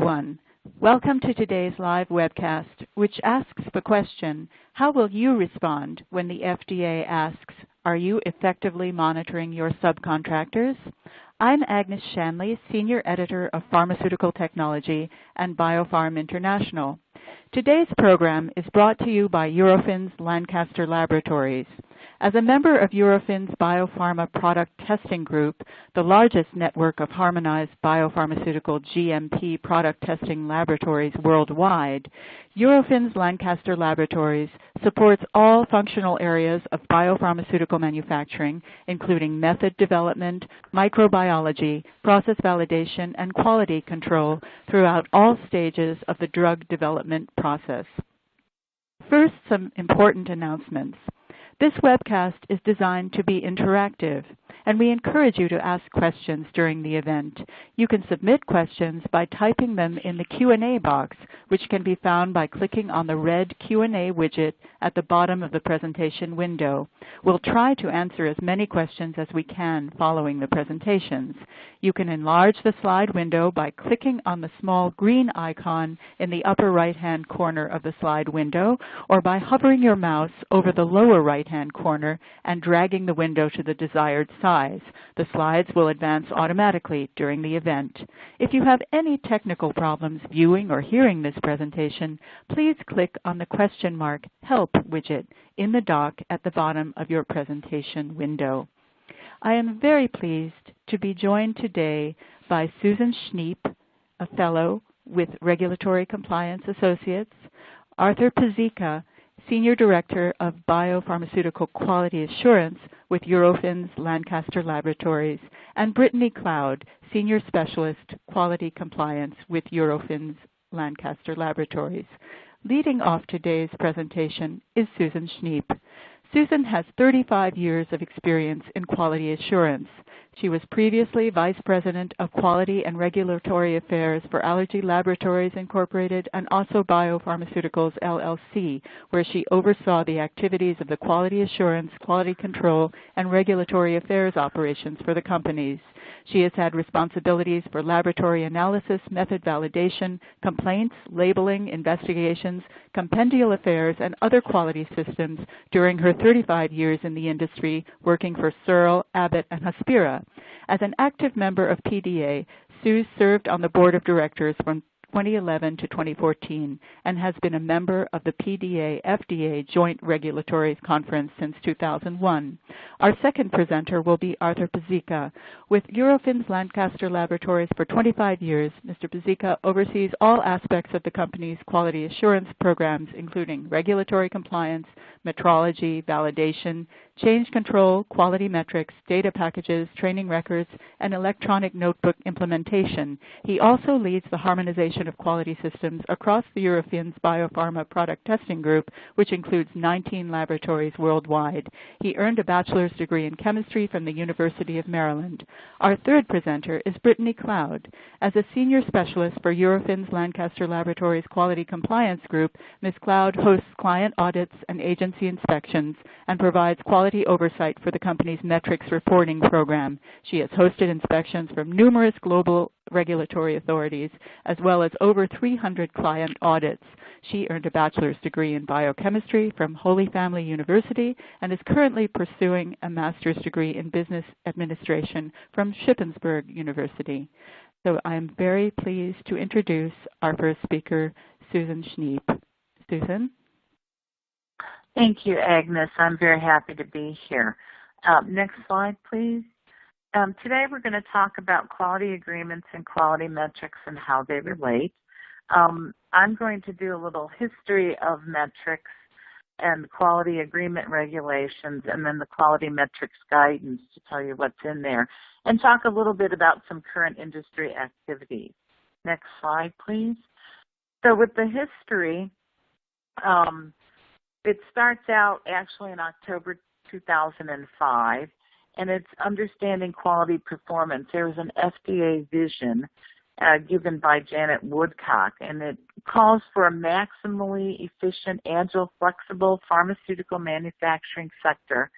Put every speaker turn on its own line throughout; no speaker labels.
1. Welcome to today's live webcast, which asks the question, how will you respond when the FDA asks, are you effectively monitoring your subcontractors? I'm Agnes Shanley, Senior Editor of Pharmaceutical Technology and BioPharm International. Today's program is brought to you by Eurofins Lancaster Laboratories. As a member of Eurofins Biopharma Product Testing Group, the largest network of harmonized biopharmaceutical GMP product testing laboratories worldwide, Eurofins Lancaster Laboratories supports all functional areas of biopharmaceutical manufacturing, including method development, microbiology, process validation, and quality control throughout all stages of the drug development process. First, some important announcements. This webcast is designed to be interactive, and we encourage you to ask questions during the event. You can submit questions by typing them in the Q&A box, which can be found by clicking on the red Q&A widget at the bottom of the presentation window. We'll try to answer as many questions as we can following the presentations. You can enlarge the slide window by clicking on the small green icon in the upper right-hand corner of the slide window, or by hovering your mouse over the lower right-hand corner and dragging the window to the desired size. The slides will advance automatically during the event. If you have any technical problems viewing or hearing this presentation, please click on the question mark Help widget in the dock at the bottom of your presentation window. I am very pleased to be joined today by Susan Schneep, a fellow with Regulatory Compliance Associates, Arthur Pizzica, Senior Director of Biopharmaceutical Quality Assurance with Eurofins Lancaster Laboratories, and Brittany Cloud, Senior Specialist Quality Compliance with Eurofins Lancaster Laboratories. Leading off today's presentation is Susan Schneep. Susan has 35 years of experience in quality assurance. She was previously Vice President of Quality and Regulatory Affairs for Allergy Laboratories Incorporated and also Biopharmaceuticals LLC, where she oversaw the activities of the quality assurance, quality control, and regulatory affairs operations for the companies. She has had responsibilities for laboratory analysis, method validation, complaints, labeling, investigations, compendial affairs, and other quality systems during her 35 years in the industry, working for Searle, Abbott, and Hospira. As an active member of PDA, Sue served on the board of directors from 2011 to 2014 and has been a member of the PDA-FDA Joint Regulatory Conference since 2001. Our second presenter will be Arthur Pizzica. With Eurofins Lancaster Laboratories for 25 years, Mr. Pizzica oversees all aspects of the company's quality assurance programs, including regulatory compliance, metrology, validation, change control, quality metrics, data packages, training records, and electronic notebook implementation. He also leads the harmonization of quality systems across the Eurofins Biopharma Product Testing Group, which includes 19 laboratories worldwide. He earned a bachelor's degree in chemistry from the University of Maryland. Our third presenter is Brittany Cloud. As a senior specialist for Eurofins Lancaster Laboratories Quality Compliance Group, Ms. Cloud hosts client audits and agency inspections and provides quality oversight for the company's metrics reporting program. She has hosted inspections from numerous global regulatory authorities, as well as over 300 client audits. She earned a bachelor's degree in biochemistry from Holy Family University and is currently pursuing a master's degree in business administration from Shippensburg University. So I am very pleased to introduce our first speaker, Susan Schneep. Susan?
Thank you, Agnes. I'm very happy to be here. Next slide, please. Today we're going to talk about quality agreements and quality metrics and how they relate. I'm going to do a little history of metrics and quality agreement regulations and then the quality metrics guidance to tell you what's in there and talk a little bit about some current industry activities. Next slide, please. So with the history, it starts out actually in October 2005, and it's understanding quality performance. There was an FDA vision given by Janet Woodcock, and it calls for a maximally efficient, agile, flexible pharmaceutical manufacturing sector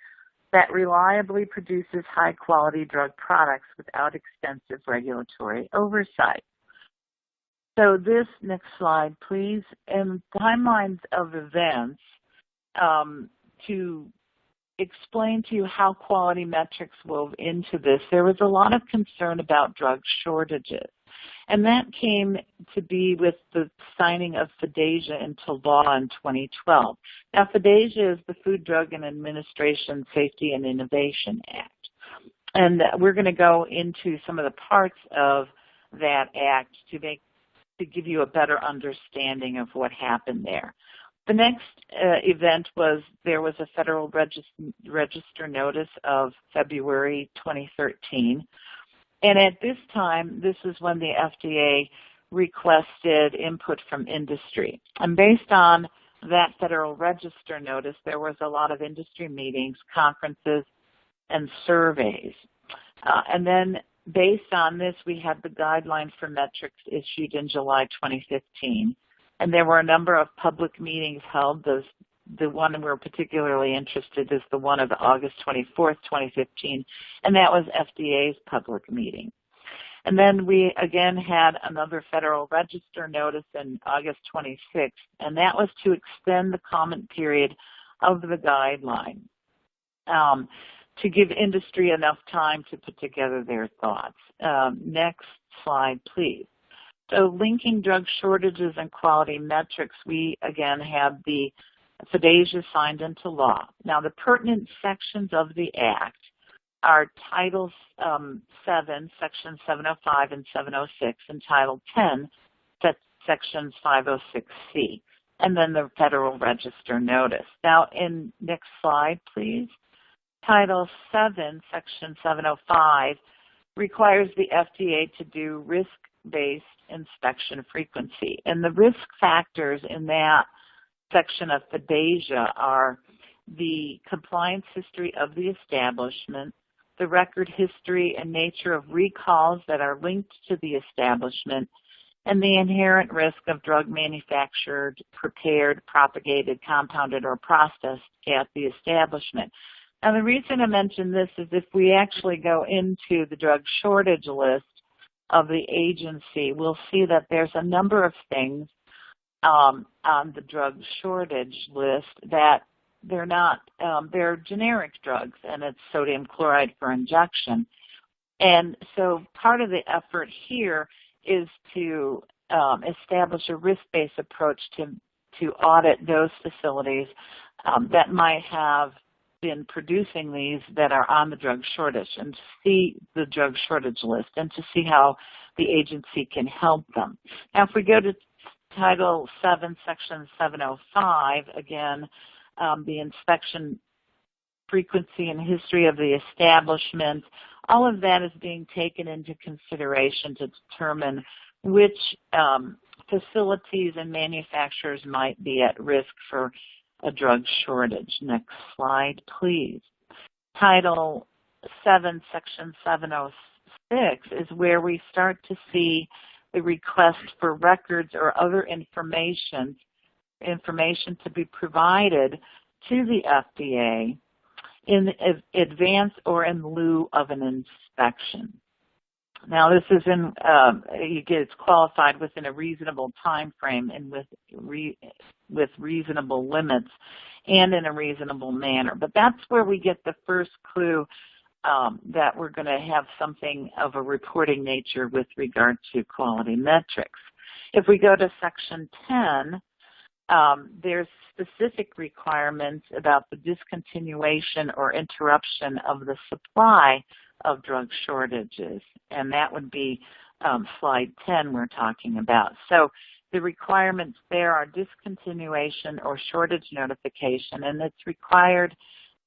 that reliably produces high-quality drug products without extensive regulatory oversight. So this, next slide, please, and timelines of events to explain to you how quality metrics wove into this. There was a lot of concern about drug shortages, and that came to be with the signing of FDASIA into law in 2012. Now, FDASIA is the Food, Drug, and Administration Safety and Innovation Act, and we're going to go into some of the parts of that act to give you a better understanding of what happened there. The next event was there was a Federal Register notice of February 2013. And at this time, this is when the FDA requested input from industry. And based on that Federal Register notice, there was a lot of industry meetings, conferences, and surveys. And then based on this, we had the guideline for metrics issued in July 2015. And there were a number of public meetings held. The one we're particularly interested in is the one of August 24th, 2015, and that was FDA's public meeting. And then we again had another Federal Register notice in August 26th, and that was to extend the comment period of the guideline to give industry enough time to put together their thoughts. Next slide, please. So linking drug shortages and quality metrics, we again have the FDASIA signed into law. Now the pertinent sections of the Act are Title 7, Section 705 and 706, and Title 10, Sections 506C, and then the Federal Register notice. Now in next slide, please. Title 7, Section 705 requires the FDA to do risk-based inspection frequency. And the risk factors in that section of FDASIA are the compliance history of the establishment, the record history and nature of recalls that are linked to the establishment, and the inherent risk of drug manufactured, prepared, propagated, compounded, or processed at the establishment. Now, the reason I mention this is if we actually go into the drug shortage list of the agency, we'll see that there's a number of things on the drug shortage list that they're not, they're generic drugs, and it's sodium chloride for injection. And so part of the effort here is to establish a risk-based approach to audit those facilities that might have been producing these that are on the drug shortage, and to see the drug shortage list and to see how the agency can help them. Now, if we go to Title 7, Section 705, again, the inspection frequency and history of the establishment, all of that is being taken into consideration to determine which facilities and manufacturers might be at risk for a drug shortage. Next slide, please. Title 7, Section 706 is where we start to see the request for records or other information to be provided to the FDA in advance or in lieu of an inspection. Now, this is it's qualified within a reasonable time frame and with reasonable limits and in a reasonable manner. But that's where we get the first clue that we're going to have something of a reporting nature with regard to quality metrics. If we go to Section 10, there's specific requirements about the discontinuation or interruption of the supply of drug shortages, and that would be slide 10 we're talking about. So the requirements there are discontinuation or shortage notification, and it's required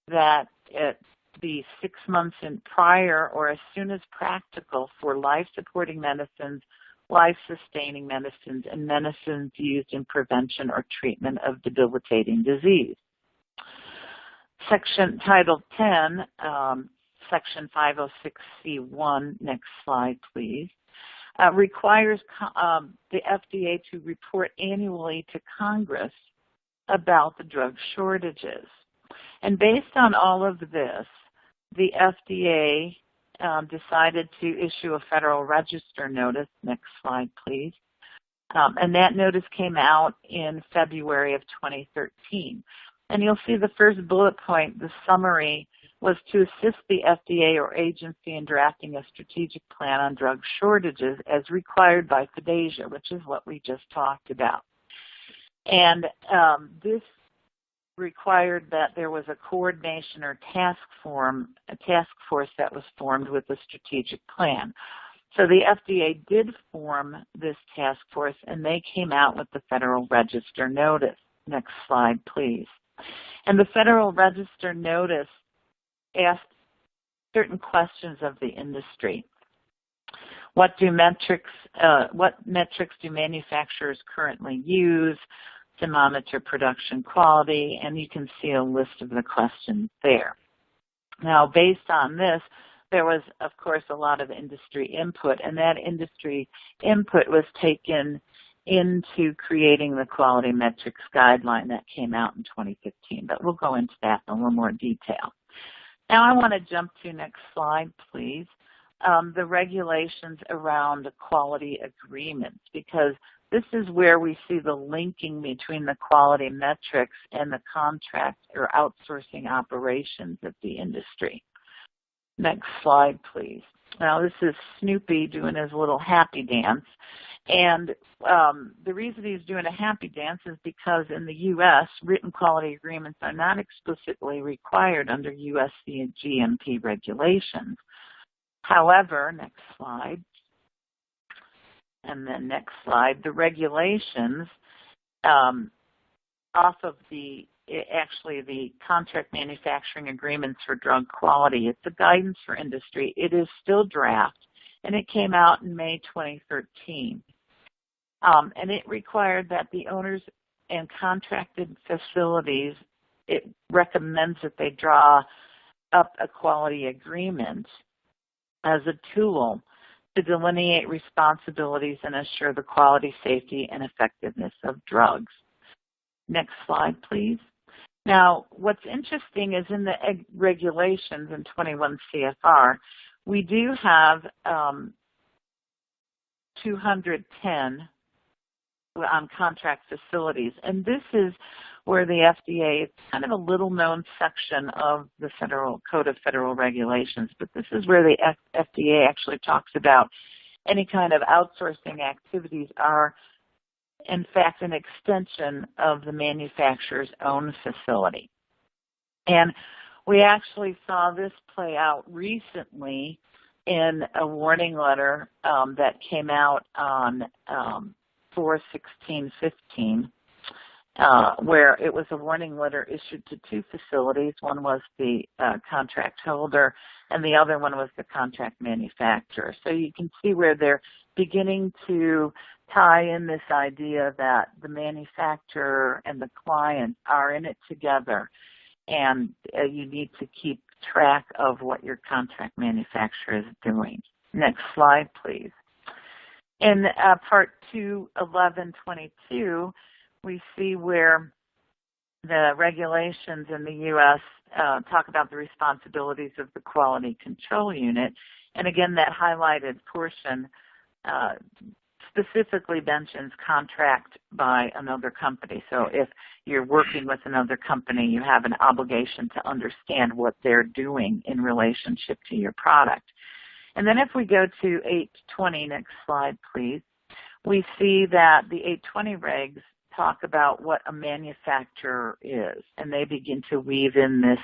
that it be 6 months in prior or as soon as practical for life-supporting medicines, life-sustaining medicines, and medicines used in prevention or treatment of debilitating disease. Title 10, Section 506C1, next slide, please, requires the FDA to report annually to Congress about the drug shortages. And based on all of this, the FDA decided to issue a Federal Register notice, next slide, please, And that notice came out in February of 2013. And you'll see the first bullet point, the summary, was to assist the FDA or agency in drafting a strategic plan on drug shortages as required by FDASIA, which is what we just talked about. And this required that there was a coordination or task force that was formed with a strategic plan. So the FDA did form this task force, and they came out with the Federal Register notice. Next slide, please. And the Federal Register notice asked certain questions of the industry. What metrics do manufacturers currently use to monitor production quality? And you can see a list of the questions there. Now, based on this, there was, of course, a lot of industry input, and that industry input was taken into creating the quality metrics guideline that came out in 2015, but we'll go into that in a little more detail. Now I want to jump to next slide, please, the regulations around quality agreements, because this is where we see the linking between the quality metrics and the contract or outsourcing operations of the industry. Next slide, please. Now this is Snoopy doing his little happy dance. And the reason he's doing a happy dance is because in the U.S., written quality agreements are not explicitly required under U.S. GMP regulations. However, next slide, and then next slide, the regulations off of the contract manufacturing agreements for drug quality. It's a guidance for industry. It is still draft, and it came out in May 2013. And it required that the owners and contracted facilities, it recommends that they draw up a quality agreement as a tool to delineate responsibilities and assure the quality, safety, and effectiveness of drugs. Next slide, please. Now, what's interesting is in the regulations in 21 CFR, we do have 210 on contract facilities, and this is where the FDA, it's kind of a little known section of the Federal Code of Federal Regulations, but this is where the FDA actually talks about any kind of outsourcing activities are in fact an extension of the manufacturer's own facility. And we actually saw this play out recently in a warning letter that came out on 4/16/15, where it was a warning letter issued to two facilities. One was the contract holder, and the other one was the contract manufacturer. So you can see where they're beginning to tie in this idea that the manufacturer and the client are in it together, and you need to keep track of what your contract manufacturer is doing. Next slide, please. In Part 21122, we see where the regulations in the U.S. Talk about the responsibilities of the quality control unit. And again, that highlighted portion specifically mentions contract by another company. So if you're working with another company, you have an obligation to understand what they're doing in relationship to your product. And then if we go to 820, next slide, please, we see that the 820 regs talk about what a manufacturer is, and they begin to weave in this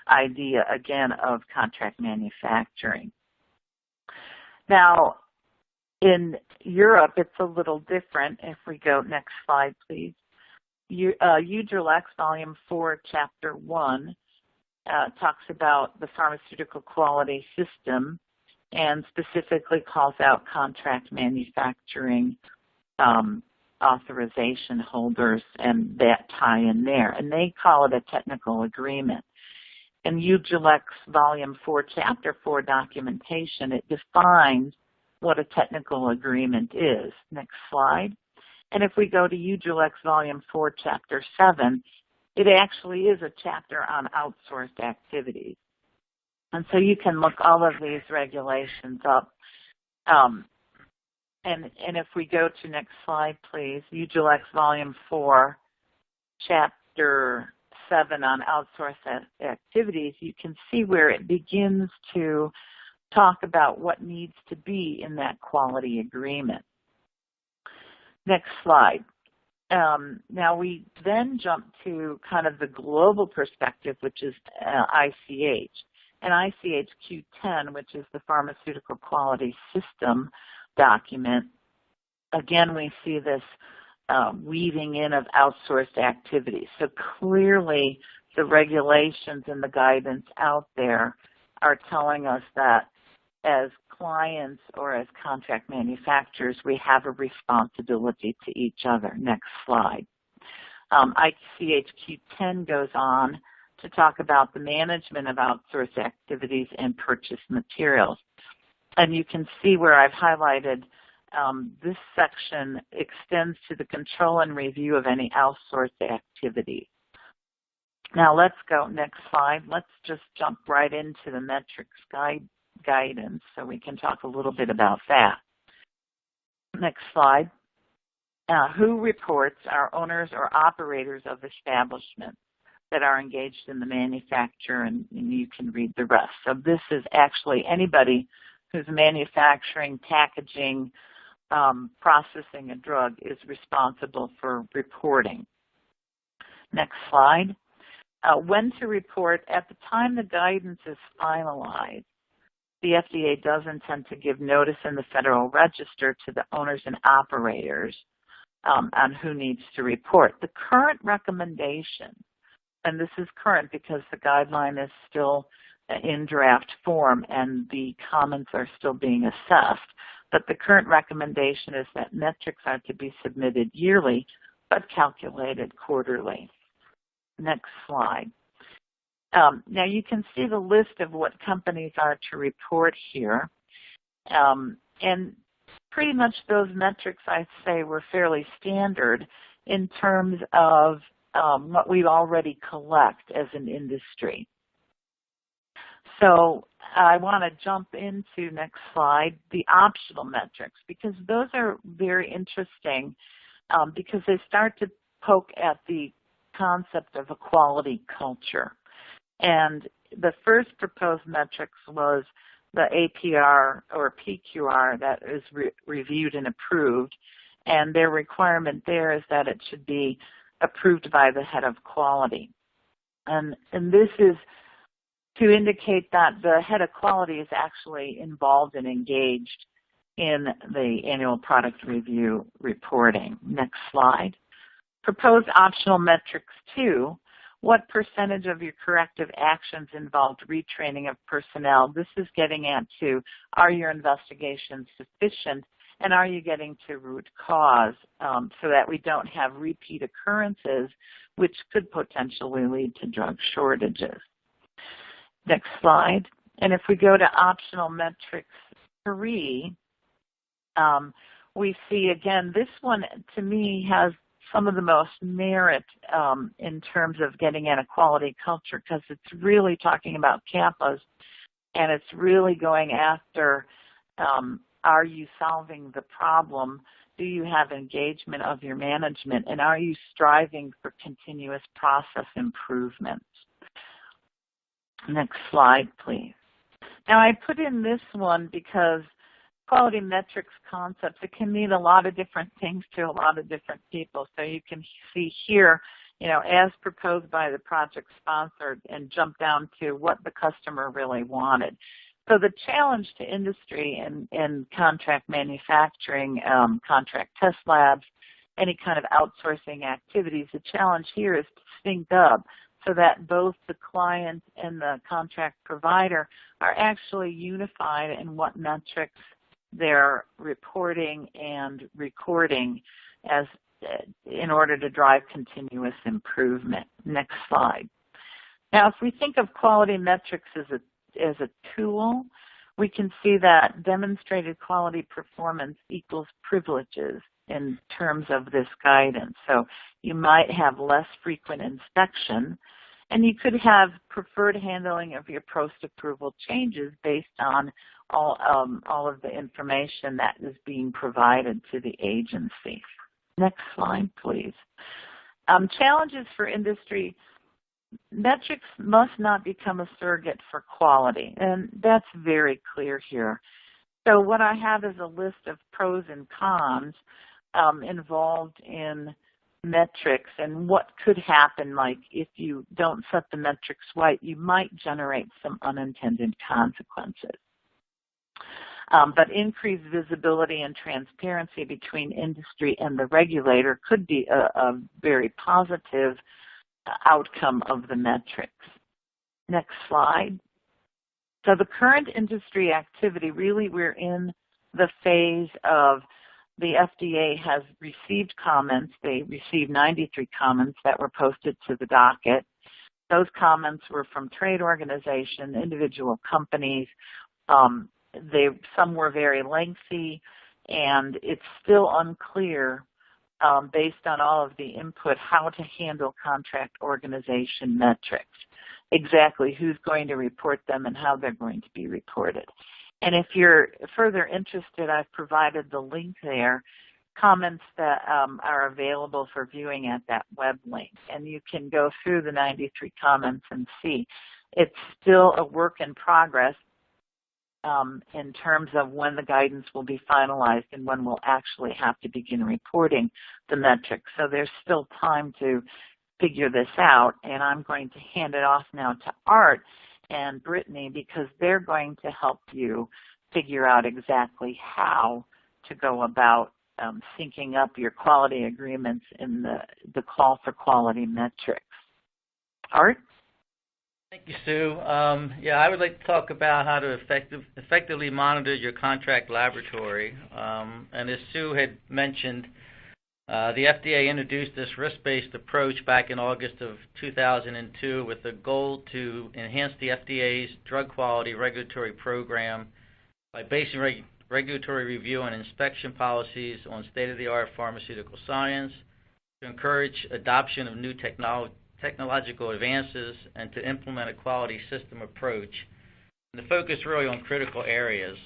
idea, again, of contract manufacturing. Now, in Europe, it's a little different. If we go, next slide, please. UGLEX Volume 4, Chapter 1 talks about the pharmaceutical quality system and specifically calls out contract manufacturing authorization holders and that tie in there. And they call it a technical agreement. In UGLEX Volume 4, Chapter 4 documentation, it defines what a technical agreement is. Next slide. And if we go to UGLEX Volume 4, Chapter 7, it actually is a chapter on outsourced activities. And so you can look all of these regulations up. And if we go to next slide, please, UGLX Volume 4, Chapter 7 on outsourced activities, you can see where it begins to talk about what needs to be in that quality agreement. Next slide. Now we then jump to kind of the global perspective, which is ICH. And ICH Q10, which is the Pharmaceutical Quality System document, again, we see this weaving in of outsourced activities. So clearly the regulations and the guidance out there are telling us that as clients or as contract manufacturers, we have a responsibility to each other. Next slide. ICH Q10 goes on to talk about the management of outsourced activities and purchase materials. And you can see where I've highlighted this section extends to the control and review of any outsourced activities. Now let's go, next slide. Let's just jump right into the metrics guidance so we can talk a little bit about that. Next slide. Who reports are owners or operators of establishments that are engaged in the manufacture, and you can read the rest. So this is actually anybody who's manufacturing, packaging, processing a drug is responsible for reporting. Next slide. When to report. At the time the guidance is finalized, the FDA does intend to give notice in the Federal Register to the owners and operators on who needs to report. The current recommendation, and this is current because the guideline is still in draft form and the comments are still being assessed, but the current recommendation is that metrics are to be submitted yearly but calculated quarterly. Next slide. Now you can see the list of what companies are to report here. And pretty much those metrics, I'd say, were fairly standard in terms of what we already collect as an industry. So I want to jump into, next slide, the optional metrics, because those are very interesting because they start to poke at the concept of a quality culture. And the first proposed metrics was the APR or PQR that is reviewed and approved. And their requirement there is that it should be approved by the head of quality. And this is to indicate that the head of quality is actually involved and engaged in the annual product review reporting. Next slide. Proposed optional metrics 2. What percentage of your corrective actions involved retraining of personnel? This is getting at to, are your investigations sufficient, and are you getting to root cause so that we don't have repeat occurrences, which could potentially lead to drug shortages. Next slide. And if we go to optional metrics 3, we see, again, this one to me has some of the most merit in terms of getting at a quality culture, because it's really talking about CAPAs, and it's really going after, are you solving the problem? Do you have engagement of your management? And are you striving for continuous process improvements? Next slide, please. Now, I put in this one because quality metrics concepts, it can mean a lot of different things to a lot of different people. So you can see here, as proposed by the project sponsor, and jump down to what the customer really wanted. So the challenge to industry and contract manufacturing, contract test labs, any kind of outsourcing activities, the challenge here is to sync up so that both the client and the contract provider are actually unified in what metrics they're reporting and recording as in order to drive continuous improvement. Next slide. Now, if we think of quality metrics as a tool, we can see that demonstrated quality performance equals privileges in terms of this guidance. So you might have less frequent inspection, And you could have preferred handling of your post-approval changes based on all of the information that is being provided to the agency. Next slide, please. Challenges for industry. Metrics must not become a surrogate for quality, and that's very clear here. So what I have is a list of pros and cons involved in metrics and what could happen, like if you don't set the metrics right, you might generate some unintended consequences. But increased visibility and transparency between industry and the regulator could be a very positive outcome of the metrics. Next slide. So the current industry activity, really we're in the phase of the FDA has received comments. They received 93 comments that were posted to the docket. Those comments were from trade organizations, individual companies. Some were very lengthy, and it's still unclear based on all of the input how to handle contract organization metrics, exactly who's going to report them and how they're going to be reported. And if you're further interested, I've provided the link there, comments that are available for viewing at that web link. And you can go through the 93 comments and see. It's still a work in progress in terms of when the guidance will be finalized and when we'll actually have to begin reporting the metrics. So there's still time to figure this out, and I'm going to hand it off now to Art and Brittany because they're going to help you figure out exactly how to go about syncing up your quality agreements in the call for quality metrics. Art?
Thank you, Sue. Yeah, I would like to talk about how to effectively monitor your contract laboratory. And as Sue had mentioned, the FDA introduced this risk-based approach back in August of 2002 with the goal to enhance the FDA's drug quality regulatory program by basing regulatory review and inspection policies on state-of-the-art pharmaceutical science, to encourage adoption of new technological advances, and to implement a quality system approach. And the focus really on critical areas.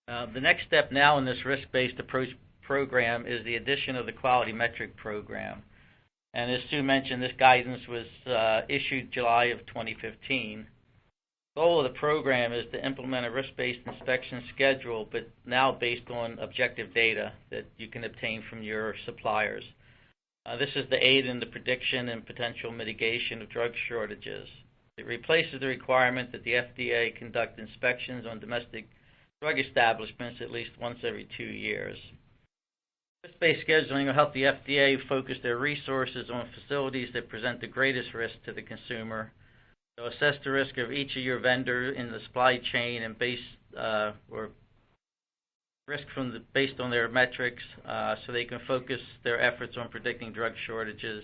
The next step now in this risk-based approach program is the addition of the quality metric program. And as Sue mentioned, this guidance was issued July of 2015. The goal of the program is to implement a risk-based inspection schedule, but now based on objective data that you can obtain from your suppliers. This is to aid in the prediction and potential mitigation of drug shortages. It replaces the requirement that the FDA conduct inspections on domestic drug establishments at least once every 2 years. Risk-based scheduling will help the FDA focus their resources on facilities that present the greatest risk to the consumer. So assess the risk of each of your vendors in the supply chain and based on their metrics, so they can focus their efforts on predicting drug shortages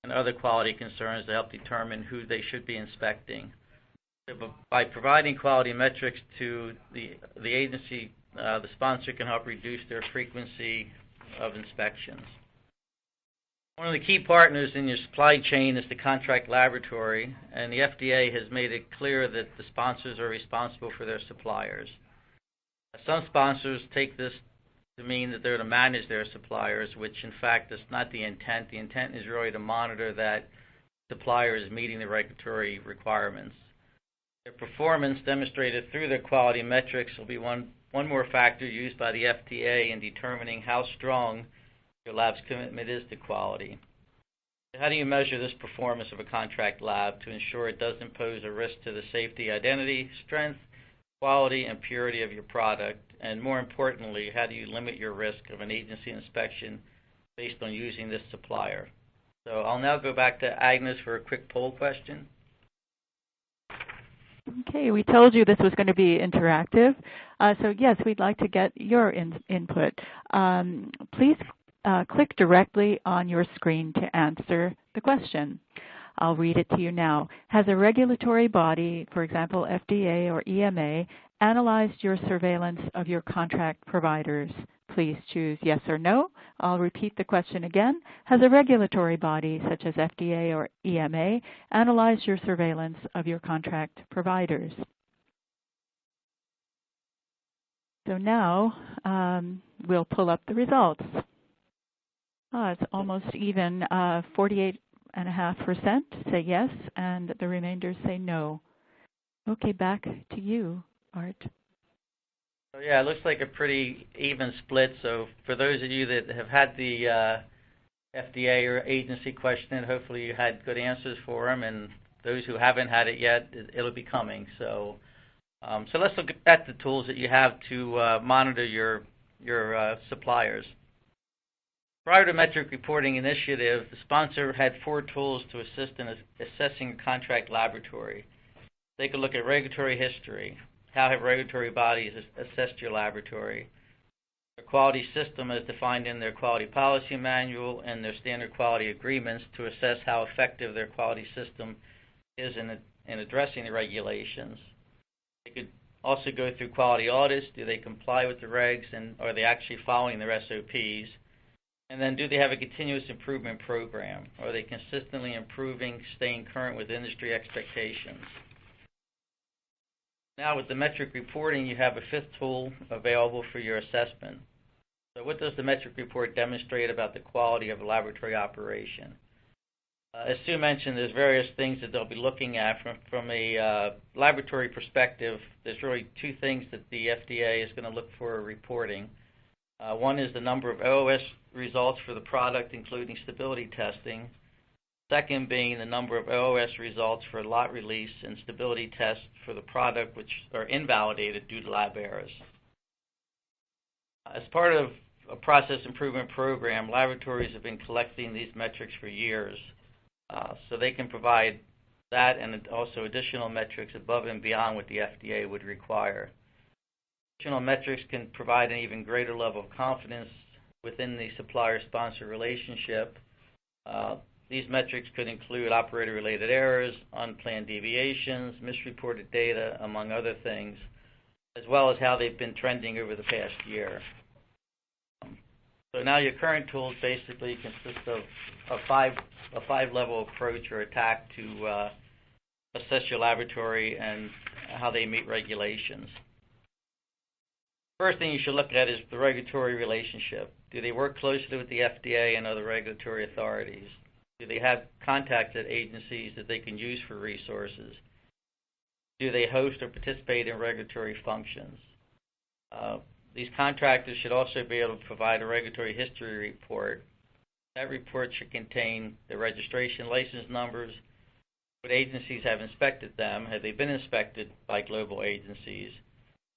and other quality concerns to help determine who they should be inspecting. By providing quality metrics to the agency, the sponsor can help reduce their frequency of inspections. One of the key partners in your supply chain is the contract laboratory, and the FDA has made it clear that the sponsors are responsible for their suppliers. Some sponsors take this to mean that they're to manage their suppliers, which in fact is not the intent. The intent is really to monitor that supplier is meeting the regulatory requirements. Their performance demonstrated through their quality metrics will be one more factor used by the FDA in determining how strong your lab's commitment is to quality. How do you measure this performance of a contract lab to ensure it doesn't pose a risk to the safety, identity, strength, quality, and purity of your product? And more importantly, how do you limit your risk of an agency inspection based on using this supplier? So I'll now go back to Agnes for a quick poll question.
Okay, we told you this was going to be interactive. So yes, we'd like to get your input. Please click directly on your screen to answer the question. I'll read it to you now. Has a regulatory body, for example FDA or EMA, analyzed your surveillance of your contract providers? Please choose yes or no. I'll repeat the question again. Has a regulatory body such as FDA or EMA analyzed your surveillance of your contract providers? So now we'll pull up the results. It's almost even. 48.5% say yes, and the remainder say no. Okay, back to you, Art.
So yeah, it looks like a pretty even split. So for those of you that have had the FDA or agency question, hopefully you had good answers for them, and those who haven't had it yet, it'll be coming. So so let's look at the tools that you have to monitor your suppliers. Prior to Metric Reporting Initiative, the sponsor had 4 tools to assist in assessing a contract laboratory. They could look at regulatory history. How have regulatory bodies assessed your laboratory? The quality system is defined in their quality policy manual and their standard quality agreements to assess how effective their quality system is in addressing the regulations. They could also go through quality audits. Do they comply with the regs, and are they actually following their SOPs? And then do they have a continuous improvement program? Are they consistently improving, staying current with industry expectations? Now with the metric reporting, you have a 5th tool available for your assessment. So what does the metric report demonstrate about the quality of a laboratory operation? As Sue mentioned, there's various things that they'll be looking at. From a laboratory perspective, there's really 2 things that the FDA is going to look for reporting. One is the number of OOS results for the product, including stability testing. Second being the number of OOS results for lot release and stability tests for the product which are invalidated due to lab errors. As part of a process improvement program, laboratories have been collecting these metrics for years. So they can provide that and also additional metrics above and beyond what the FDA would require. Additional metrics can provide an even greater level of confidence within the supplier-sponsor relationship. These metrics could include operator-related errors, unplanned deviations, misreported data, among other things, as well as how they've been trending over the past year. So now your current tools basically consist of a 5-level approach or attack to assess your laboratory and how they meet regulations. First thing you should look at is the regulatory relationship. Do they work closely with the FDA and other regulatory authorities? Do they have contacts at agencies that they can use for resources? Do they host or participate in regulatory functions? These contractors should also be able to provide a regulatory history report. That report should contain the registration license numbers, what agencies have inspected them, have they been inspected by global agencies,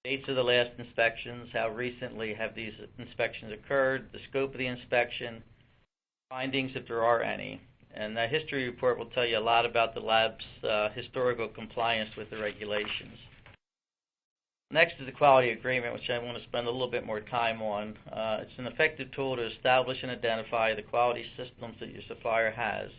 dates of the last inspections, how recently have these inspections occurred, the scope of the inspection, findings if there are any. And that history report will tell you a lot about the lab's historical compliance with the regulations. Next is the quality agreement, which I want to spend a little bit more time on. It's an effective tool to establish and identify the quality systems that your supplier has.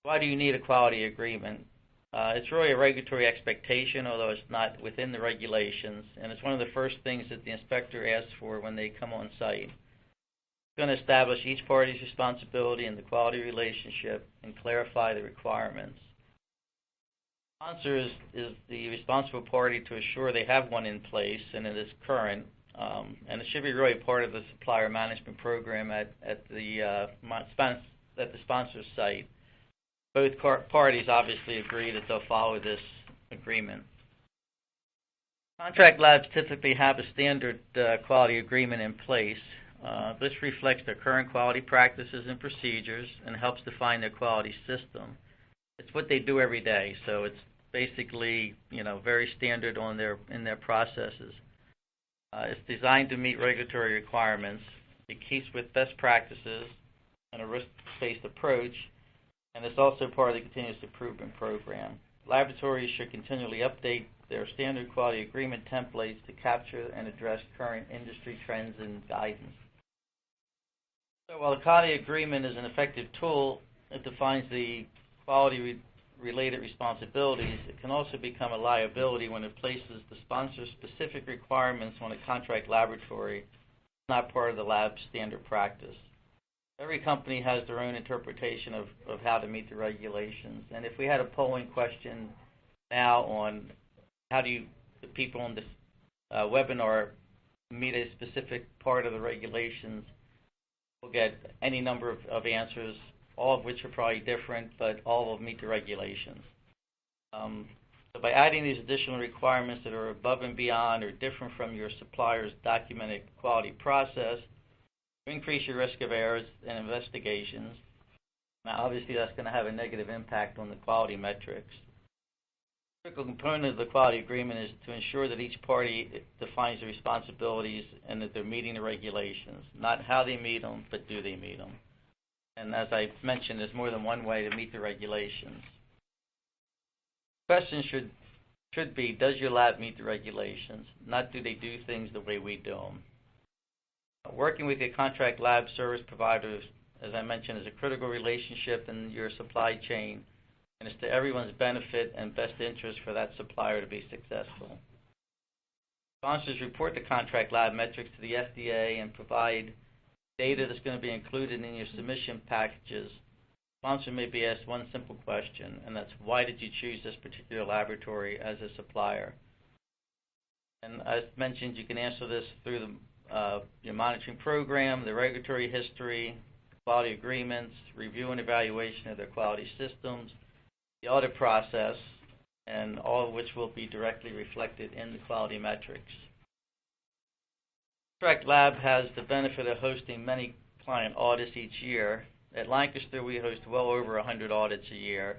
Why do you need a quality agreement? It's really a regulatory expectation, although it's not within the regulations, and it's one of the first things that the inspector asks for when they come on site. It's going to establish each party's responsibility in the quality relationship and clarify the requirements. The sponsor is the responsible party to assure they have one in place and it is current, and it should be really part of the supplier management program at the sponsor's site. Both parties obviously agree that they'll follow this agreement. Contract labs typically have a standard quality agreement in place. This reflects their current quality practices and procedures and helps define their quality system. It's what they do every day, so it's basically, very standard in their processes. It's designed to meet regulatory requirements. It keeps with best practices and a risk-based approach, and it's also part of the continuous improvement program. Laboratories should continually update their standard quality agreement templates to capture and address current industry trends and guidance. So while the quality agreement is an effective tool, it defines the quality related responsibilities, it can also become a liability when it places the sponsor's specific requirements on a contract laboratory not part of the lab standard practice. Every company has their own interpretation of how to meet the regulations. And if we had a polling question now on how do the people on this webinar meet a specific part of the regulations, we'll get any number of answers, all of which are probably different, but all will meet the regulations. So by adding these additional requirements that are above and beyond or different from your supplier's documented quality process, you increase your risk of errors and investigations. Now, obviously, that's going to have a negative impact on the quality metrics. A critical component of the quality agreement is to ensure that each party defines the responsibilities and that they're meeting the regulations, not how they meet them, but do they meet them. And as I mentioned, there's more than one way to meet the regulations. The question should be, does your lab meet the regulations? Not do they do things the way we do them. Working with a contract lab service provider, as I mentioned, is a critical relationship in your supply chain, and it's to everyone's benefit and best interest for that supplier to be successful. Sponsors report the contract lab metrics to the FDA and provide data that's going to be included in your submission packages. Sponsor may be asked one simple question, and that's, why did you choose this particular laboratory as a supplier? And as mentioned, you can answer this through your monitoring program, the regulatory history, quality agreements, review and evaluation of their quality systems, the audit process, and all of which will be directly reflected in the quality metrics. Contract Lab has the benefit of hosting many client audits each year. At Lancaster, we host well over 100 audits a year.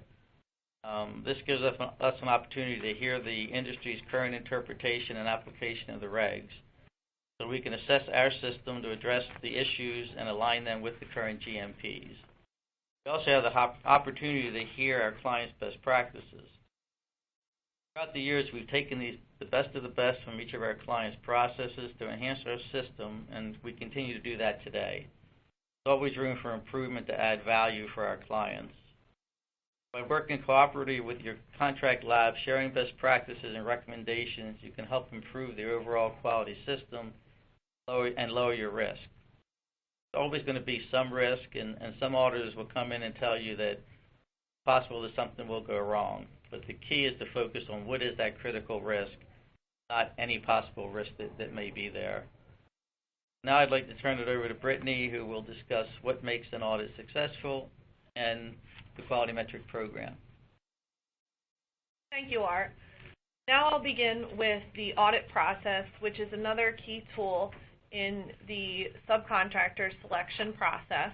This gives us an opportunity to hear the industry's current interpretation and application of the regs, so we can assess our system to address the issues and align them with the current GMPs. We also have the opportunity to hear our clients' best practices. Throughout the years, we've taken the best of the best from each of our clients' processes to enhance our system, and we continue to do that today. There's always room for improvement to add value for our clients. By working cooperatively with your contract lab, sharing best practices and recommendations, you can help improve the overall quality system and lower your risk. There's always going to be some risk, and some auditors will come in and tell you that it's possible that something will go wrong. But the key is to focus on what is that critical risk, not any possible risk that may be there. Now I'd like to turn it over to Brittany, who will discuss what makes an audit successful and the quality metric program.
Thank you, Art. Now I'll begin with the audit process, which is another key tool in the subcontractor selection process.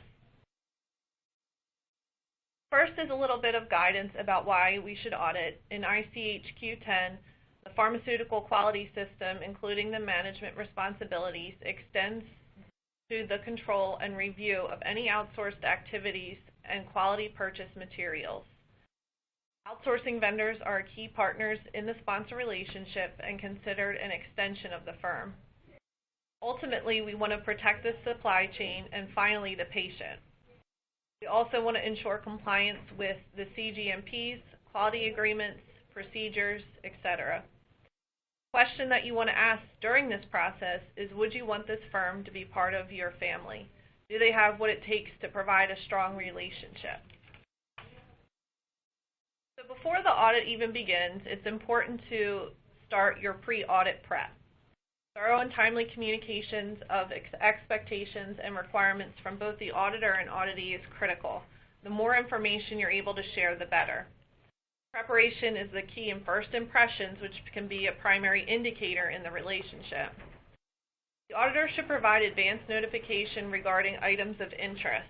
First is a little bit of guidance about why we should audit. In ICH Q10, the pharmaceutical quality system, including the management responsibilities, extends to the control and review of any outsourced activities and quality purchase materials. Outsourcing vendors are key partners in the sponsor relationship and considered an extension of the firm. Ultimately, we want to protect the supply chain and finally the patient. We also want to ensure compliance with the CGMPs, quality agreements, procedures, etc. The question that you want to ask during this process is, would you want this firm to be part of your family? Do they have what it takes to provide a strong relationship? So before the audit even begins, it's important to start your pre-audit prep. Thorough and timely communications of expectations and requirements from both the auditor and auditee is critical. The more information you're able to share, the better. Preparation is the key in first impressions, which can be a primary indicator in the relationship. The auditor should provide advance notification regarding items of interest.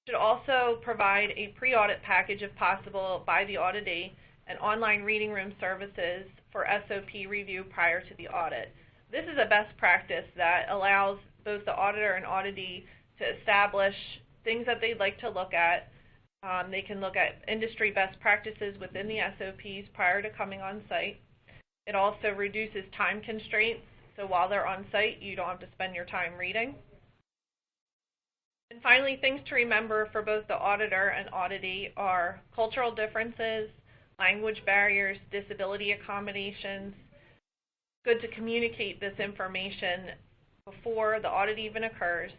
Should also provide a pre-audit package if possible by the auditee and online reading room services for SOP review prior to the audit. This is a best practice that allows both the auditor and auditee to establish things that they'd like to look at. They can look at industry best practices within the SOPs prior to coming on site. It also reduces time constraints, so while they're on site, you don't have to spend your time reading. And finally, things to remember for both the auditor and auditee are cultural differences, language barriers, disability accommodations. Good to communicate this information before the audit even occurs.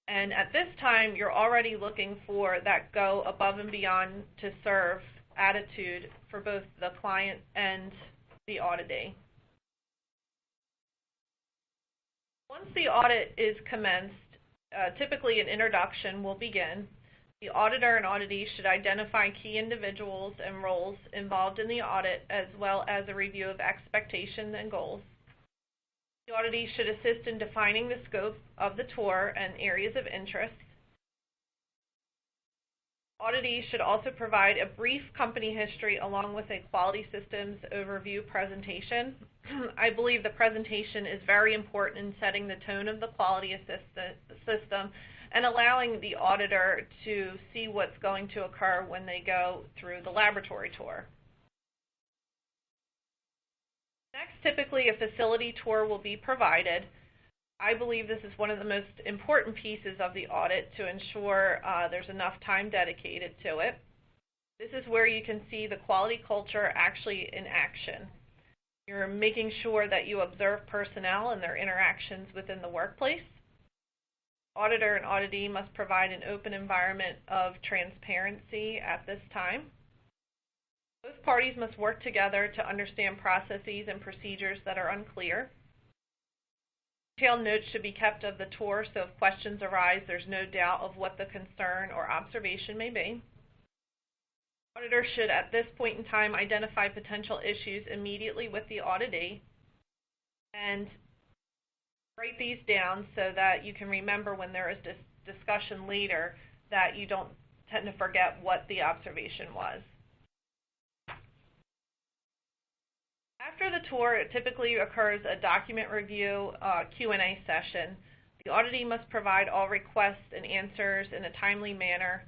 And at this time, you're already looking for that go above and beyond to serve attitude for both the client and the auditee. Once the audit is commenced, typically an introduction will begin. The auditor and auditee should identify key individuals and roles involved in the audit, as well as a review of expectations and goals. The auditee should assist in defining the scope of the tour and areas of interest. Auditee should also provide a brief company history along with a quality systems overview presentation. I believe the presentation is very important in setting the tone of the quality system and allowing the auditor to see what's going to occur when they go through the laboratory tour. Next, typically a facility tour will be provided. I believe this is one of the most important pieces of the audit to ensure there's enough time dedicated to it. This is where you can see the quality culture actually in action. You're making sure that you observe personnel and their interactions within the workplace. Auditor and auditee must provide an open environment of transparency at this time. Both parties must work together to understand processes and procedures that are unclear. Detailed notes should be kept of the tour, so if questions arise, there's no doubt of what the concern or observation may be. Auditor should, at this point in time, identify potential issues immediately with the auditee and write these down so that you can remember when there is this discussion later that you don't tend to forget what the observation was. After the tour, it typically occurs a document review Q&A session. The auditee must provide all requests and answers in a timely manner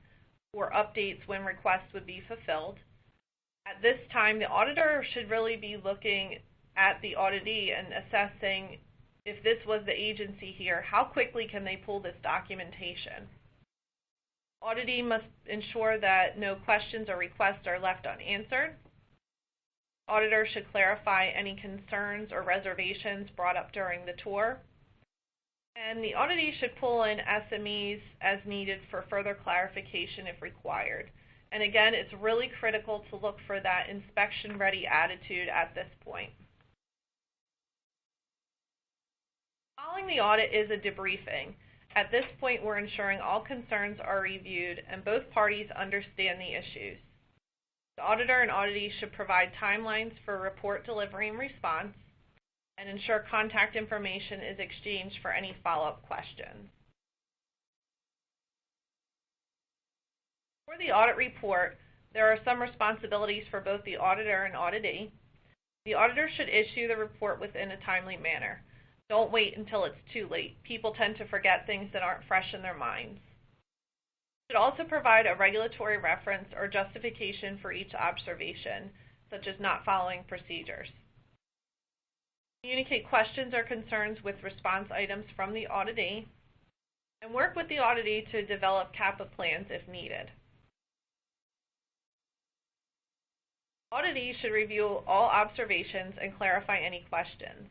or updates when requests would be fulfilled. At this time, the auditor should really be looking at the auditee and assessing if this was the agency here, how quickly can they pull this documentation? Auditee must ensure that no questions or requests are left unanswered. Auditor should clarify any concerns or reservations brought up during the tour. And the auditee should pull in SMEs as needed for further clarification if required. And again, it's really critical to look for that inspection-ready attitude at this point. Following the audit is a debriefing. At this point, we're ensuring all concerns are reviewed and both parties understand the issues. The auditor and auditee should provide timelines for report delivery and response and ensure contact information is exchanged for any follow-up questions. For the audit report, there are some responsibilities for both the auditor and auditee. The auditor should issue the report within a timely manner. Don't wait until it's too late. People tend to forget things that aren't fresh in their minds. Should also provide a regulatory reference or justification for each observation, such as not following procedures. Communicate questions or concerns with response items from the auditee, and work with the auditee to develop CAPA plans if needed. Auditee should review all observations and clarify any questions.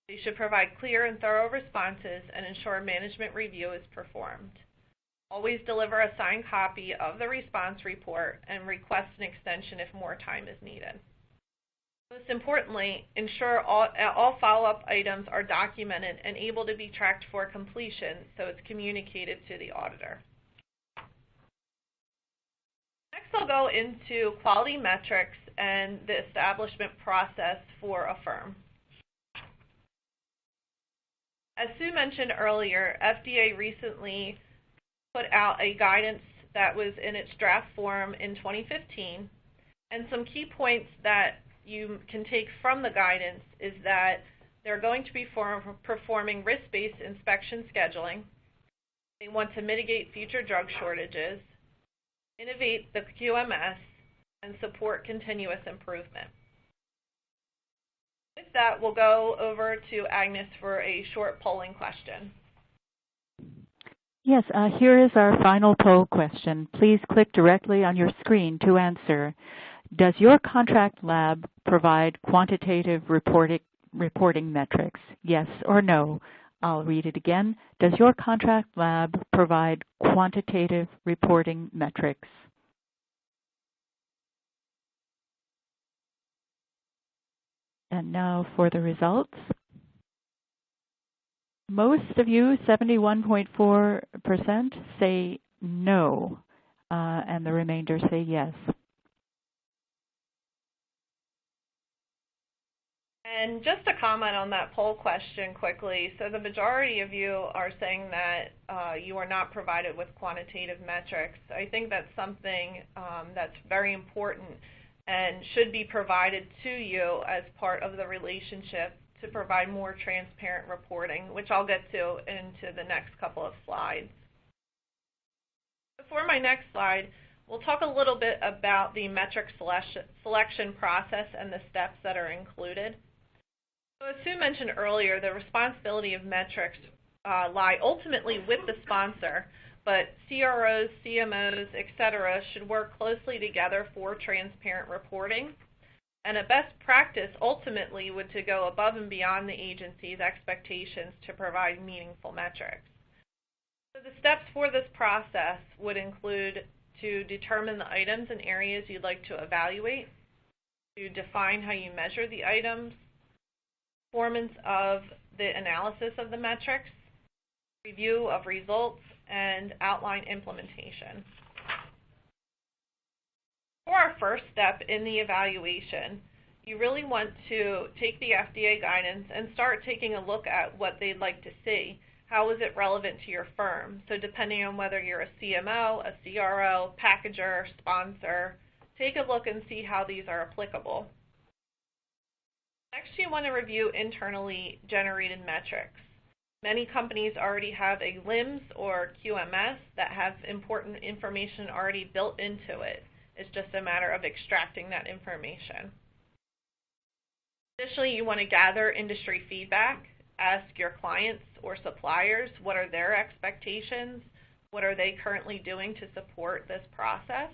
They should provide clear and thorough responses and ensure management review is performed. Always deliver a signed copy of the response report and request an extension if more time is needed. Most importantly, ensure all follow-up items are documented and able to be tracked for completion so it's communicated to the auditor. Next, I'll go into quality metrics and the establishment process for a firm. As Sue mentioned earlier, FDA recently put out a guidance that was in its draft form in 2015, and some key points that you can take from the guidance is that they're going to be performing risk-based inspection scheduling. They want to mitigate future drug shortages, innovate the QMS, and support continuous improvement. With that, we'll go over to Agnes for a short polling question.
Yes, here is our final poll question. Please click directly on your screen to answer. Does your contract lab provide quantitative reporting metrics? Yes or no? I'll read it again. Does your contract lab provide quantitative reporting metrics? And now for the results. Most of you, 71.4%, say no, and the remainder say yes.
And just to comment on that poll question quickly, so the majority of you are saying that you are not provided with quantitative metrics. I think that's something that's very important and should be provided to you as part of the relationship to provide more transparent reporting, which I'll get to into the next couple of slides. Before my next slide, we'll talk a little bit about the metric selection process and the steps that are included. So as Sue mentioned earlier, the responsibility of metrics lie ultimately with the sponsor, but CROs, CMOs, etc. should work closely together for transparent reporting. And a best practice ultimately would to go above and beyond the agency's expectations to provide meaningful metrics. So the steps for this process would include to determine the items and areas you'd like to evaluate, to define how you measure the items, performance of the analysis of the metrics, review of results, and outline implementation. For our first step in the evaluation, you really want to take the FDA guidance and start taking a look at what they'd like to see. How is it relevant to your firm? So depending on whether you're a CMO, a CRO, packager, sponsor, take a look and see how these are applicable. Next, you want to review internally generated metrics. Many companies already have a LIMS or QMS that have important information already built into it. It's just a matter of extracting that information. Additionally, you want to gather industry feedback. Ask your clients or suppliers what are their expectations, what are they currently doing to support this process.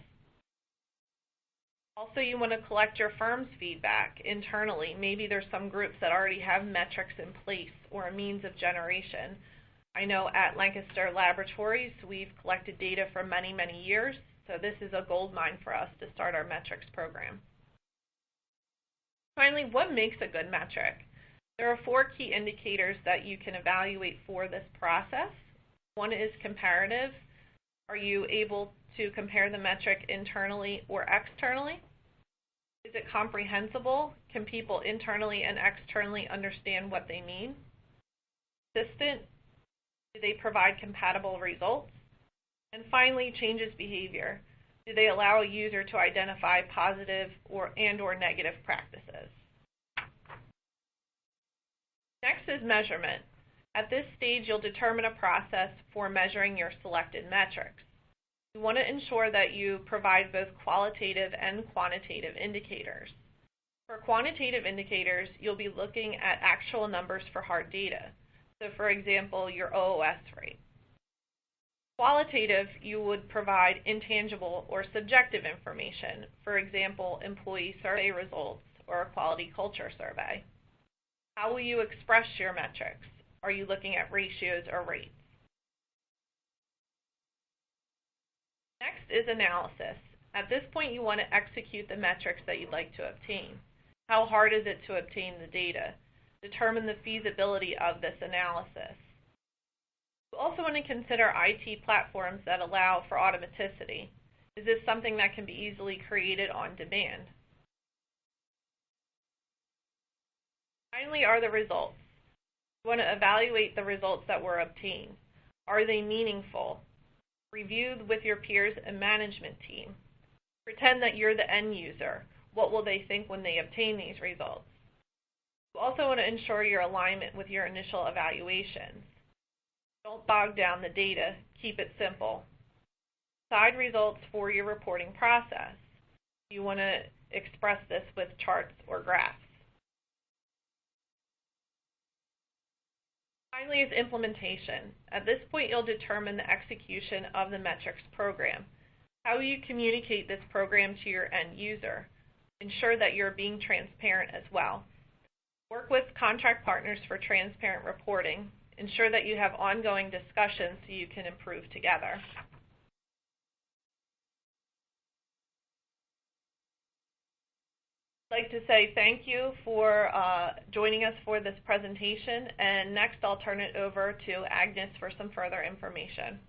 Also, you want to collect your firm's feedback internally. Maybe there's some groups that already have metrics in place or a means of generation. I know at Lancaster Laboratories, we've collected data for many, many years. So this is a gold mine for us to start our metrics program. Finally, what makes a good metric? There are 4 key indicators that you can evaluate for this process. One is comparative. Are you able to compare the metric internally or externally? Is it comprehensible? Can people internally and externally understand what they mean? Consistent? Do they provide compatible results? And finally, changes behavior. Do they allow a user to identify positive or negative practices? Next is measurement. At this stage, you'll determine a process for measuring your selected metrics. You want to ensure that you provide both qualitative and quantitative indicators. For quantitative indicators, you'll be looking at actual numbers for hard data. So for example, your OOS rate. Qualitative, you would provide intangible or subjective information, for example, employee survey results or a quality culture survey. How will you express your metrics? Are you looking at ratios or rates? Next is analysis. At this point, you want to execute the metrics that you'd like to obtain. How hard is it to obtain the data? Determine the feasibility of this analysis. You also want to consider IT platforms that allow for automaticity. Is this something that can be easily created on demand? Finally are the results. You want to evaluate the results that were obtained. Are they meaningful? Review with your peers and management team. Pretend that you're the end user. What will they think when they obtain these results? You also want to ensure your alignment with your initial evaluations. Don't bog down the data. Keep it simple. Decide results for your reporting process. You want to express this with charts or graphs. Finally is implementation. At this point, you'll determine the execution of the metrics program. How will you communicate this program to your end user? Ensure that you're being transparent as well. Work with contract partners for transparent reporting. Ensure that you have ongoing discussions so you can improve together. I'd like to say thank you for joining us for this presentation, and next I'll turn it over to Agnes for some further information.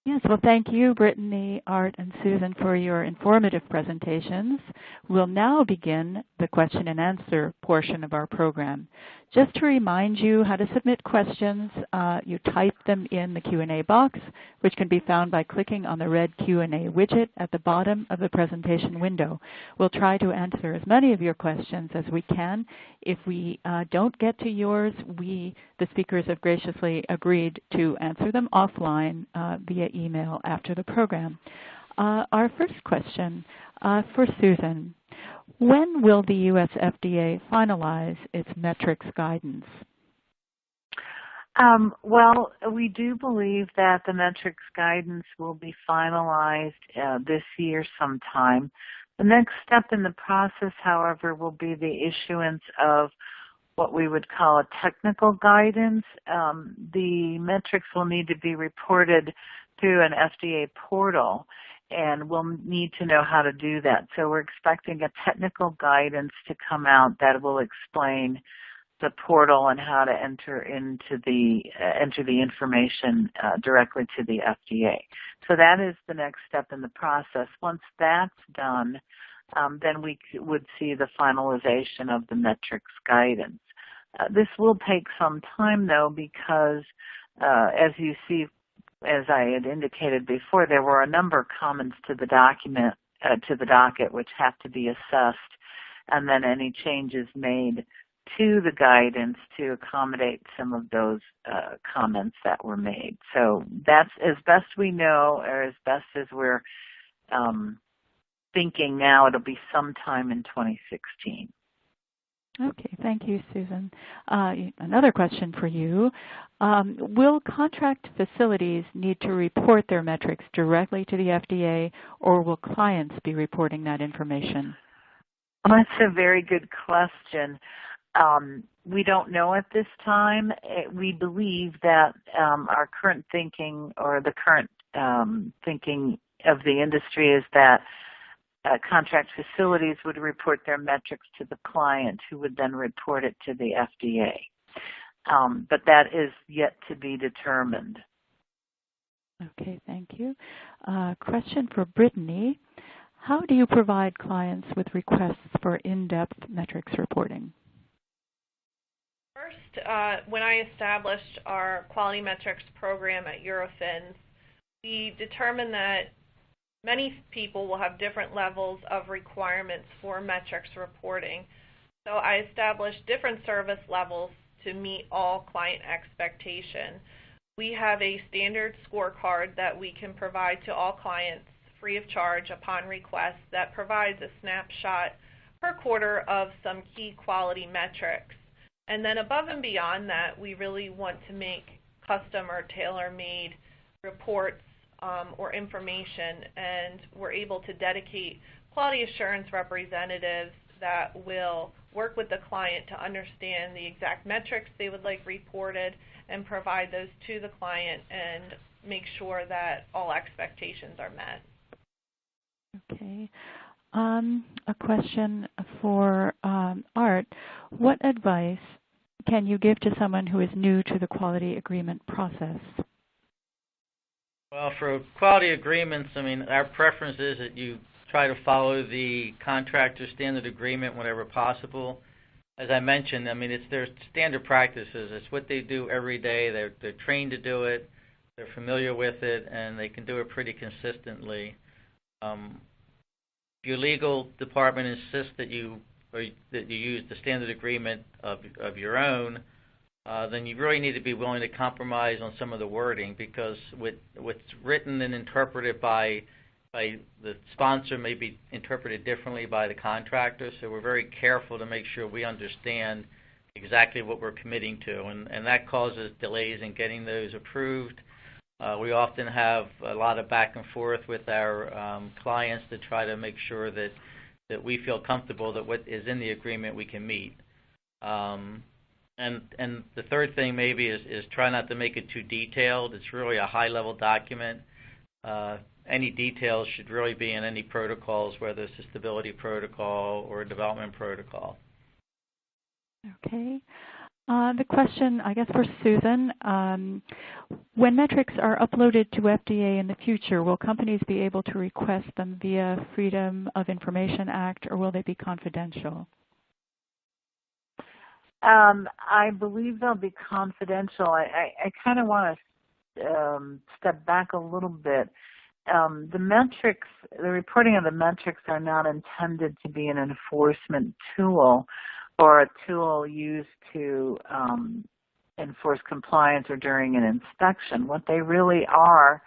Yes, well, thank you, Brittany, Art, and Susan, for your informative presentations. We'll now begin the question and answer portion of our program. Just to remind you how to submit questions, you type them in the Q&A box, which can be found by clicking on the red Q&A widget at the bottom of the presentation window. We'll try to answer as many of your questions as we can. If we don't get to yours, the speakers have graciously agreed to answer them offline via email after the program. Our first question for Susan. When will the U.S. FDA finalize its metrics guidance?
Well, we do believe that the metrics guidance will be finalized this year sometime. The next step in the process, however, will be the issuance of what we would call a technical guidance. The metrics will need to be reported through an FDA portal, and we'll need to know how to do that. So we're expecting a technical guidance to come out that will explain the portal and how to enter the information directly to the FDA. So that is the next step in the process. Once that's done, then we would see the finalization of the metrics guidance. This will take some time, though, because as you see, as I had indicated before, there were a number of comments to the docket, which have to be assessed, and then any changes made to the guidance to accommodate some of those comments that were made. So that's as best we know, or as best as we're thinking now. It'll be sometime in 2016.
Okay, thank you, Susan. Another question for you. Will contract facilities need to report their metrics directly to the FDA, or will clients be reporting that information?
Well, that's a very good question. We don't know at this time. We believe that our current thinking, or the current thinking of the industry, is that contract facilities would report their metrics to the client, who would then report it to the FDA. But that is yet to be determined.
Okay, thank you. Question for Brittany. How do you provide clients with requests for in-depth metrics reporting?
First, when I established our quality metrics program at Eurofins, we determined that many people will have different levels of requirements for metrics reporting. So I established different service levels to meet all client expectations. We have a standard scorecard that we can provide to all clients free of charge upon request that provides a snapshot per quarter of some key quality metrics. And then above and beyond that, we really want to make custom or tailor-made reports or information, and we're able to dedicate quality assurance representatives that will work with the client to understand the exact metrics they would like reported and provide those to the client and make sure that all expectations are met.
Okay. A question for Art. What advice can you give to someone who is new to the quality agreement process?
Well, for quality agreements, I mean, our preference is that you try to follow the contractor standard agreement whenever possible. As I mentioned, I mean, it's their standard practices. It's what they do every day. They're trained to do it. They're familiar with it, and they can do it pretty consistently. If your legal department insists that you use the standard agreement of your own, then you really need to be willing to compromise on some of the wording, because what's written and interpreted by the sponsor may be interpreted differently by the contractor. So we're very careful to make sure we understand exactly what we're committing to, and that causes delays in getting those approved. We often have a lot of back and forth with our clients to try to make sure that we feel comfortable that what is in the agreement we can meet. And the third thing maybe is try not to make it too detailed. It's really a high-level document. Any details should really be in any protocols, whether it's a stability protocol or a development protocol.
Okay. The question, I guess, for Susan, when metrics are uploaded to FDA in the future, will companies be able to request them via Freedom of Information Act, or will they be confidential?
I believe they'll be confidential. I kind of want to step back a little bit. The metrics, the reporting of the metrics are not intended to be an enforcement tool or a tool used to enforce compliance or during an inspection. What they really are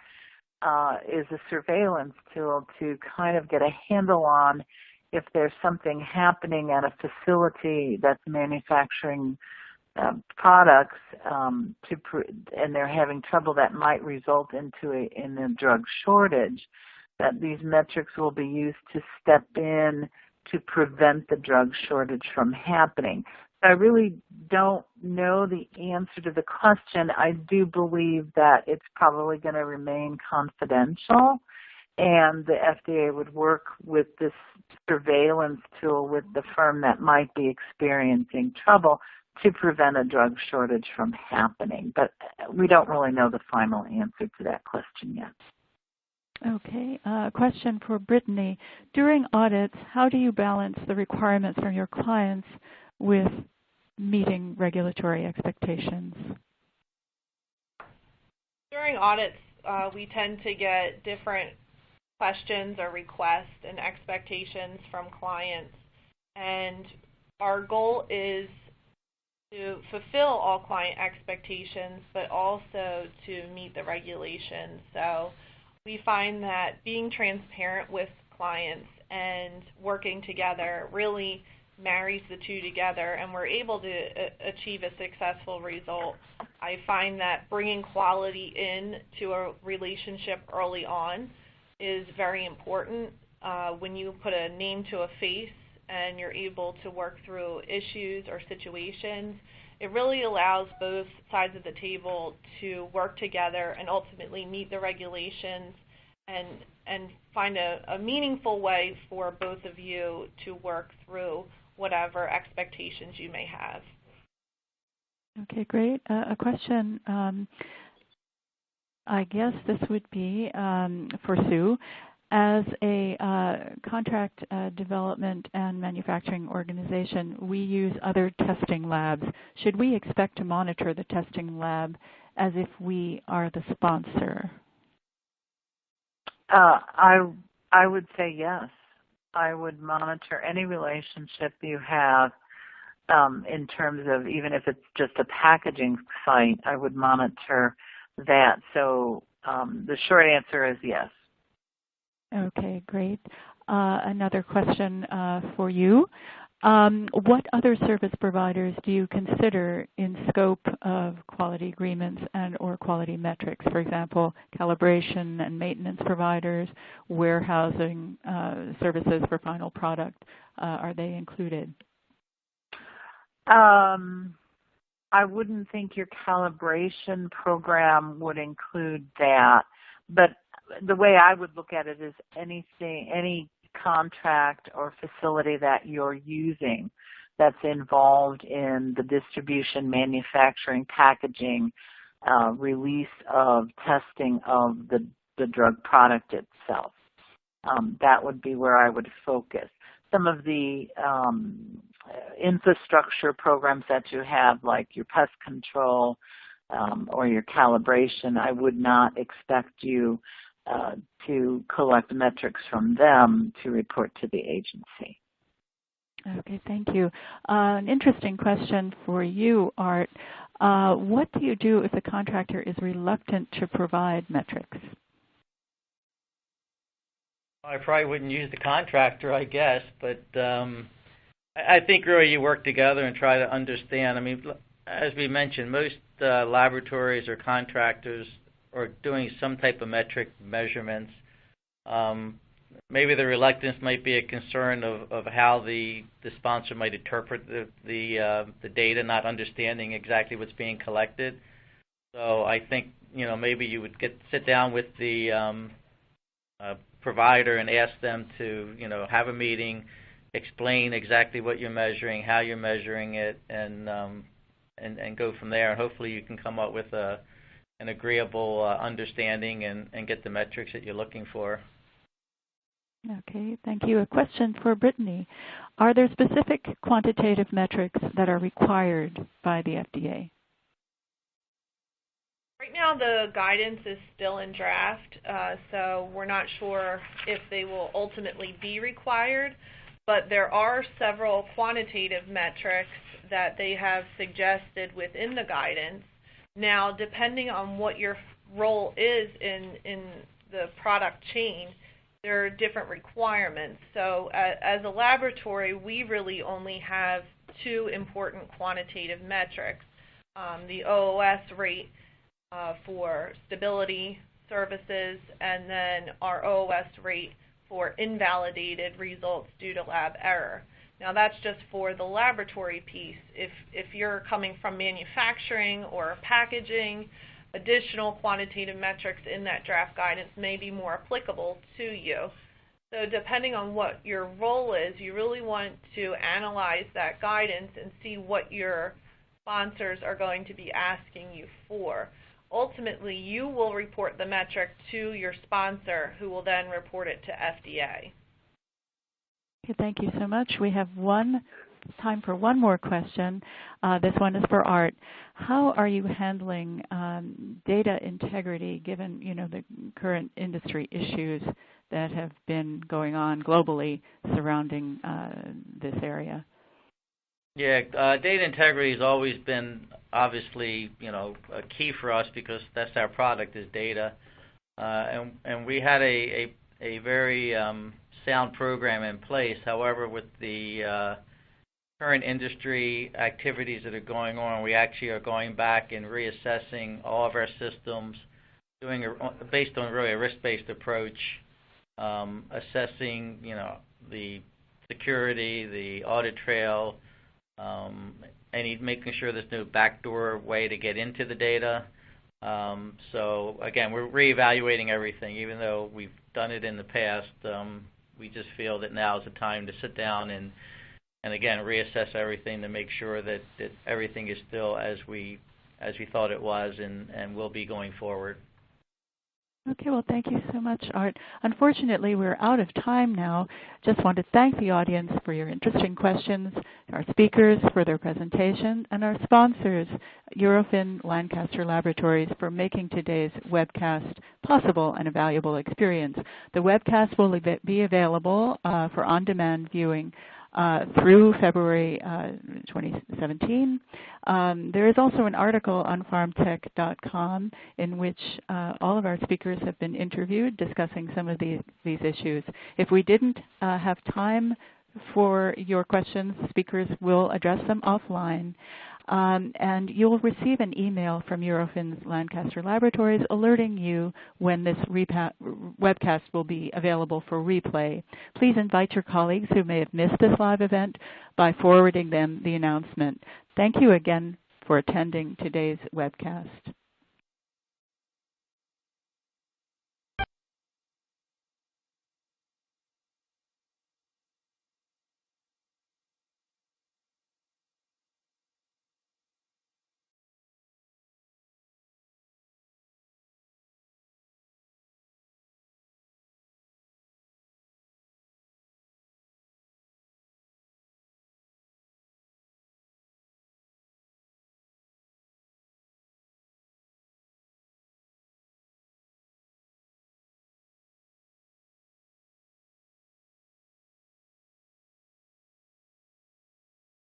is a surveillance tool to kind of get a handle on if there's something happening at a facility that's manufacturing products and they're having trouble that might result in a drug shortage, that these metrics will be used to step in to prevent the drug shortage from happening. I really don't know the answer to the question. I do believe that it's probably going to remain confidential, and the FDA would work with this surveillance tool with the firm that might be experiencing trouble to prevent a drug shortage from happening. But we don't really know the final answer to that question yet.
Okay. Question for Brittany. During audits, how do you balance the requirements from your clients with meeting regulatory expectations?
During audits, we tend to get different questions or requests and expectations from clients, and our goal is to fulfill all client expectations, but also to meet the regulations. So we find that being transparent with clients and working together really marries the two together, and we're able to achieve a successful result. I find that bringing quality in to a relationship early on is very important. When you put a name to a face and you're able to work through issues or situations, it really allows both sides of the table to work together and ultimately meet the regulations and find a meaningful way for both of you to work through whatever expectations you may have.
Okay, great. A question, I guess this would be for Sue. As a contract development and manufacturing organization, we use other testing labs. Should we expect to monitor the testing lab as if we are the sponsor?
I would say yes. I would monitor any relationship you have in terms of, even if it's just a packaging site, I would monitor that. So the short answer is yes.
Okay, great. Another question for you. What other service providers do you consider in scope of quality agreements and or quality metrics? For example, calibration and maintenance providers, warehousing services for final product. Are they included?
I wouldn't think your calibration program would include that, but the way I would look at it is any contract or facility that you're using that's involved in the distribution, manufacturing, packaging, release of testing of the drug product itself. That would be where I would focus. Some of the infrastructure programs that you have, like your pest control or your calibration, I would not expect you to collect metrics from them to report to the agency.
Okay, thank you. An interesting question for you, Art. What do you do if the contractor is reluctant to provide metrics?
I probably wouldn't use the contractor, I guess, but I think really you work together and try to understand. I mean, as we mentioned, most laboratories or contractors are doing some type of metric measurements. Maybe the reluctance might be a concern of how the sponsor might interpret the data, not understanding exactly what's being collected. So I think maybe you would sit down with the provider and ask them to have a meeting, explain exactly what you're measuring, how you're measuring it, and go from there. And hopefully you can come up with an agreeable understanding and get the metrics that you're looking for.
Okay, thank you. A question for Brittany. Are there specific quantitative metrics that are required by the FDA?
Right now the guidance is still in draft, so we're not sure if they will ultimately be required, but there are several quantitative metrics that they have suggested within the guidance. Now, depending on what your role is in the product chain, there are different requirements. So as a laboratory, we really only have two important quantitative metrics, the OOS rate for stability services, and then our OOS rate for invalidated results due to lab error. Now that's just for the laboratory piece. If you're coming from manufacturing or packaging, additional quantitative metrics in that draft guidance may be more applicable to you. So depending on what your role is, you really want to analyze that guidance and see what your sponsors are going to be asking you for. Ultimately, you will report the metric to your sponsor, who will then report it to FDA.
Okay, thank you so much. We have time for one more question. This one is for Art. How are you handling data integrity given the current industry issues that have been going on globally surrounding this area?
Yeah, data integrity has always been obviously a key for us because that's our product is data, and we had a very sound program in place. However, with the current industry activities that are going on, we actually are going back and reassessing all of our systems, doing based on really a risk-based approach, assessing the security, the audit trail, making sure there's no backdoor way to get into the data. So again, we're reevaluating everything. Even though we've done it in the past, we just feel that now is the time to sit down and again reassess everything to make sure that everything is still as we thought it was and will be going forward.
Okay, well, thank you so much, Art. Unfortunately, we're out of time now. Just want to thank the audience for your interesting questions, our speakers for their presentation, and our sponsors, Eurofin Lancaster Laboratories, for making today's webcast possible and a valuable experience. The webcast will be available for on-demand viewing through February 2017. There is also an article on pharmtech.com in which all of our speakers have been interviewed discussing some of these issues. If we didn't have time for your questions, speakers will address them offline. And you'll receive an email from Eurofin Lancaster Laboratories alerting you when this webcast will be available for replay. Please invite your colleagues who may have missed this live event by forwarding them the announcement. Thank you again for attending today's webcast.